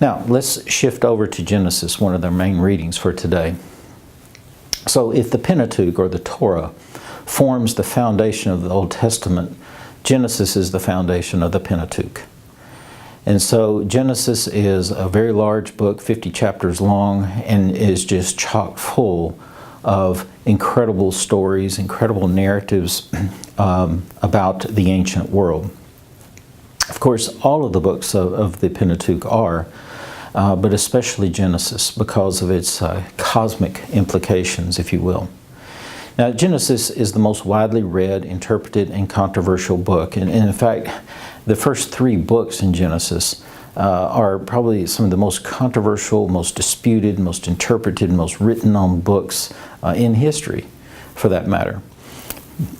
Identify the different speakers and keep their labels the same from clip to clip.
Speaker 1: Now, let's shift over to Genesis, one of their main readings for today. So, if the Pentateuch, or the Torah, forms the foundation of the Old Testament, Genesis is the foundation of the Pentateuch. And so Genesis is a very large book, 50 chapters long, and is just chock full of incredible stories, incredible narratives about the ancient world. Of course, all of the books of the Pentateuch are, but especially Genesis because of its cosmic implications, if you will. Now, Genesis is the most widely read, interpreted, and controversial book. And in fact, the first 3 books in Genesis are probably some of the most controversial, most disputed, most interpreted, most written on books in history, for that matter.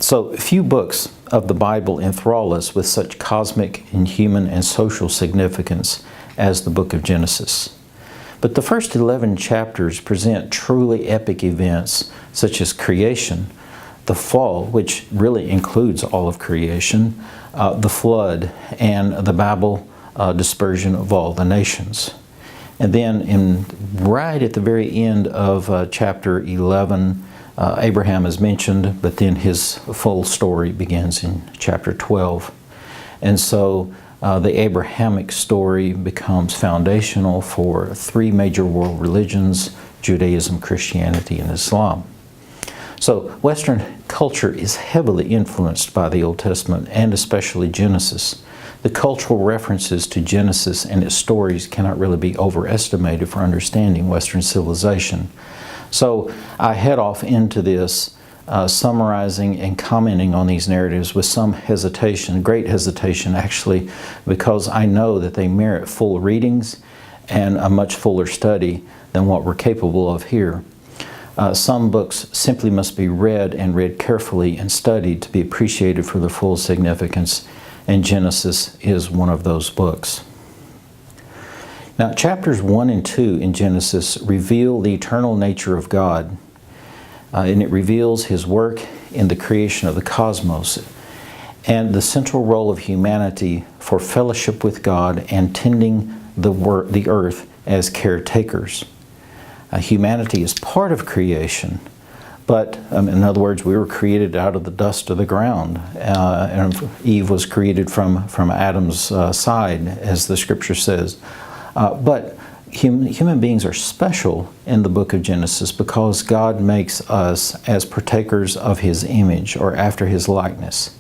Speaker 1: So few books of the Bible enthrall us with such cosmic and human and social significance as the book of Genesis. But the first 11 chapters present truly epic events such as creation, the fall, which really includes all of creation, the flood, and the Babel dispersion of all the nations. And then right at the very end of chapter 11, Abraham is mentioned, but then his full story begins in chapter 12. And so the Abrahamic story becomes foundational for 3 major world religions: Judaism, Christianity, and Islam. So Western culture is heavily influenced by the Old Testament, and especially Genesis. The cultural references to Genesis and its stories cannot really be overestimated for understanding Western civilization. So I head off into this summarizing and commenting on these narratives with some hesitation, great hesitation actually, because I know that they merit full readings and a much fuller study than what we're capable of here. Some books simply must be read and read carefully and studied to be appreciated for their full significance, and Genesis is one of those books. Now, chapters 1 and 2 in Genesis reveal the eternal nature of God, and it reveals His work in the creation of the cosmos and the central role of humanity for fellowship with God and tending the earth as caretakers. Humanity is part of creation, but in other words, we were created out of the dust of the ground, and Eve was created from Adam's side, as the Scripture says. But human beings are special in the book of Genesis because God makes us as partakers of His image, or after His likeness.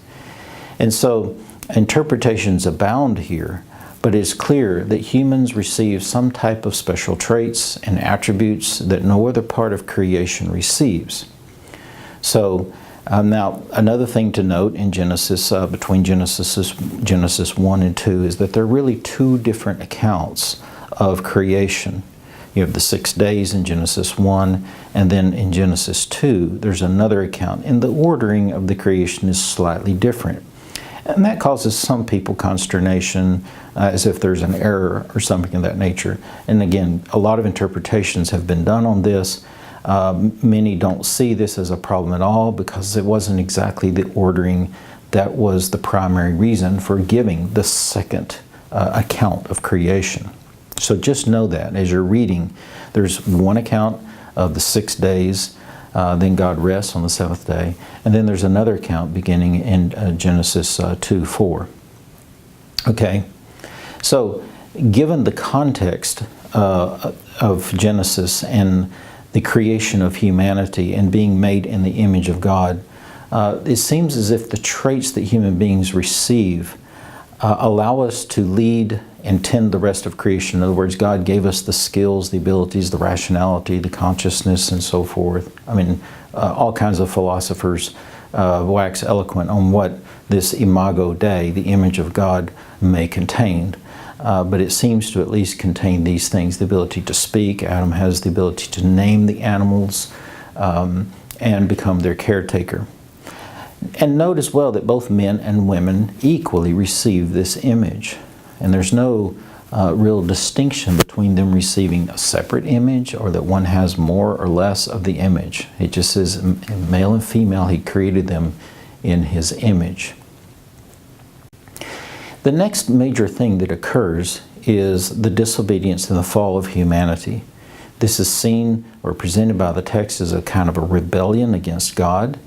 Speaker 1: And so interpretations abound here, but it's clear that humans receive some type of special traits and attributes that no other part of creation receives. So now another thing to note in Genesis, between Genesis 1 and 2, is that there are really 2 different accounts of creation. You have the 6 days in Genesis 1, and then in Genesis 2 there's another account, and the ordering of the creation is slightly different. And that causes some people consternation, as if there's an error or something of that nature. And again, a lot of interpretations have been done on this. Many don't see this as a problem at all because it wasn't exactly the ordering that was the primary reason for giving the second account of creation. So just know that as you're reading, there's one account of the 6 days, then God rests on the 7th day, and then there's another account beginning in Genesis 2:4. Okay, so given the context of Genesis and the creation of humanity and being made in the image of God, it seems as if the traits that human beings receive allow us to lead and tend the rest of creation. In other words, God gave us the skills, the abilities, the rationality, the consciousness, and so forth. I mean, all kinds of philosophers wax eloquent on what this imago Dei, the image of God, may contain. But it seems to at least contain these things: the ability to speak. Adam has the ability to name the animals and become their caretaker. And note as well that both men and women equally receive this image. And there's no real distinction between them receiving a separate image or that one has more or less of the image. It just says male and female, He created them in His image. The next major thing that occurs is the disobedience and the fall of humanity. This is seen or presented by the text as a kind of a rebellion against God.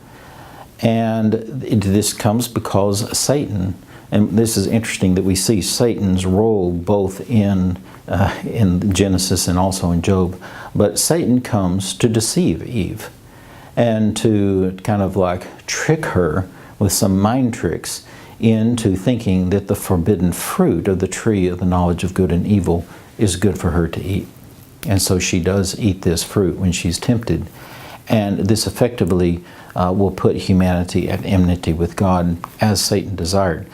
Speaker 1: And this comes because Satan, and this is interesting that we see Satan's role both in Genesis and also in Job, but Satan comes to deceive Eve and to kind of like trick her with some mind tricks into thinking that the forbidden fruit of the tree of the knowledge of good and evil is good for her to eat. And so she does eat this fruit when she's tempted. And this effectively will put humanity at enmity with God as Satan desired.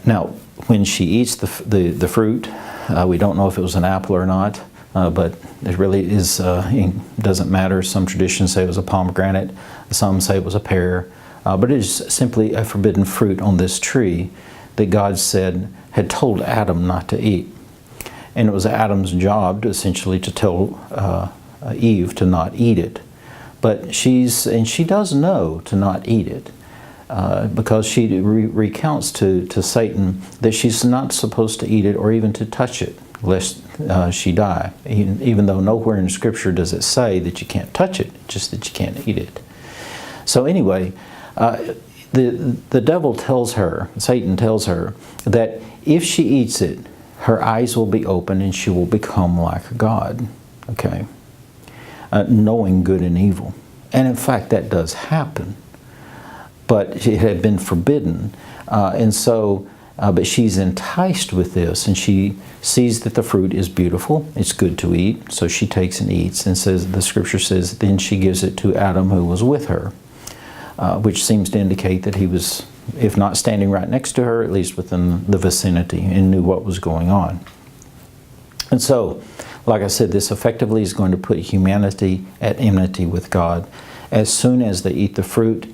Speaker 1: Now, when she eats the fruit, we don't know if it was an apple or not, but it really is, it doesn't matter. Some traditions say it was a pomegranate, some say it was a pear, but it is simply a forbidden fruit on this tree that God said had told Adam not to eat. And it was Adam's job essentially to tell Eve to not eat it. But she does know to not eat it because she recounts to Satan that she's not supposed to eat it or even to touch it lest she die. Even though nowhere in Scripture does it say that you can't touch it, just that you can't eat it. So anyway, the devil tells her, Satan tells her, that if she eats it, her eyes will be open and she will become like God, okay? Knowing good and evil. And in fact, that does happen. But it had been forbidden. But she's enticed with this, and she sees that the fruit is beautiful, it's good to eat, so she takes and eats, and says, the Scripture says, then she gives it to Adam who was with her, which seems to indicate that he was, if not standing right next to her, at least within the vicinity, and knew what was going on. And so, like I said, this effectively is going to put humanity at enmity with God. As soon as they eat the fruit,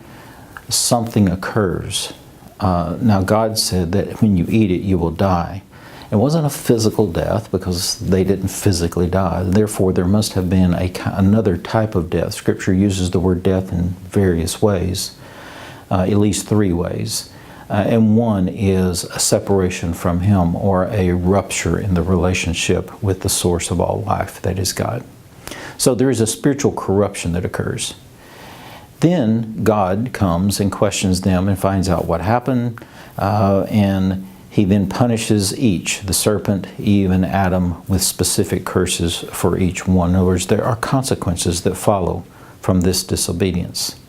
Speaker 1: something occurs. Now God said that when you eat it, you will die. It wasn't a physical death because they didn't physically die. Therefore, there must have been another type of death. Scripture uses the word death in various ways, at least 3 ways. And one is a separation from Him or a rupture in the relationship with the source of all life, that is God. So there is a spiritual corruption that occurs. Then God comes and questions them and finds out what happened, and He then punishes each, the serpent, Eve, and Adam, with specific curses for each one. In other words, there are consequences that follow from this disobedience.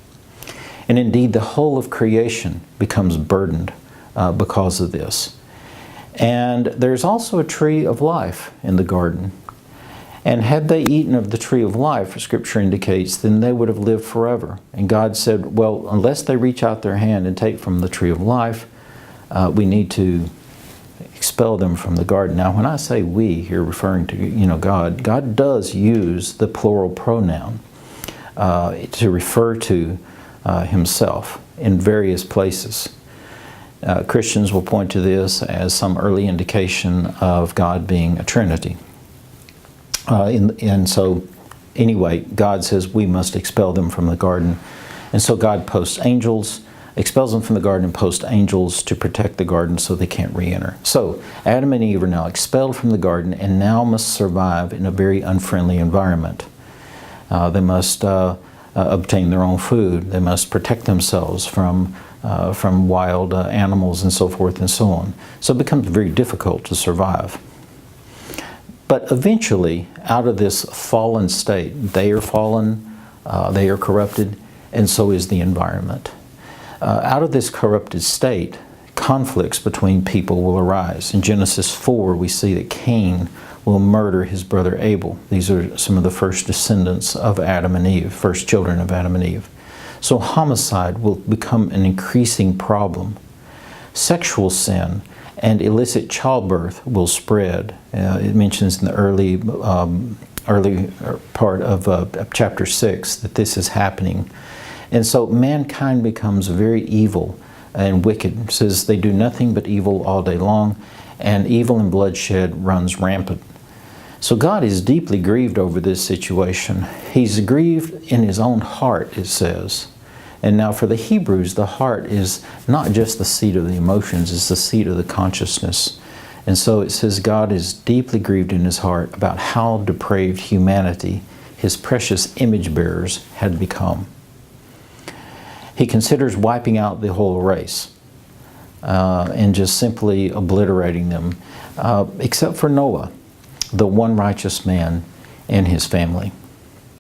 Speaker 1: And indeed, the whole of creation becomes burdened because of this. And there's also a tree of life in the garden. And had they eaten of the tree of life, Scripture indicates, then they would have lived forever. And God said, well, unless they reach out their hand and take from the tree of life, we need to expel them from the garden. Now, when I say we here, referring to God does use the plural pronoun to refer to Himself in various places. Christians will point to this as some early indication of God being a Trinity. And so, anyway, God says we must expel them from the garden. And so God posts angels, expels them from the garden and posts angels to protect the garden so they can't re-enter. So Adam and Eve are now expelled from the garden and now must survive in a very unfriendly environment. They must obtain their own food. They must protect themselves from wild animals and so forth and so on. So it becomes very difficult to survive. But eventually, out of this fallen state, they are fallen, they are corrupted, and so is the environment. Out of this corrupted state, conflicts between people will arise. In Genesis 4, we see that Cain will murder his brother Abel. These are some of the first descendants of Adam and Eve, first children of Adam and Eve. So homicide will become an increasing problem. Sexual sin and illicit childbirth will spread. It mentions in the early part of chapter 6 that this is happening. And so mankind becomes very evil and wicked. It says they do nothing but evil all day long, and evil and bloodshed runs rampant. So God is deeply grieved over this situation. He's grieved in His own heart, it says. And now for the Hebrews, the heart is not just the seat of the emotions, it's the seat of the consciousness. And so it says God is deeply grieved in his heart about how depraved humanity, his precious image bearers, had become. He considers wiping out the whole race and just simply obliterating them, except for Noah, the one righteous man and his family.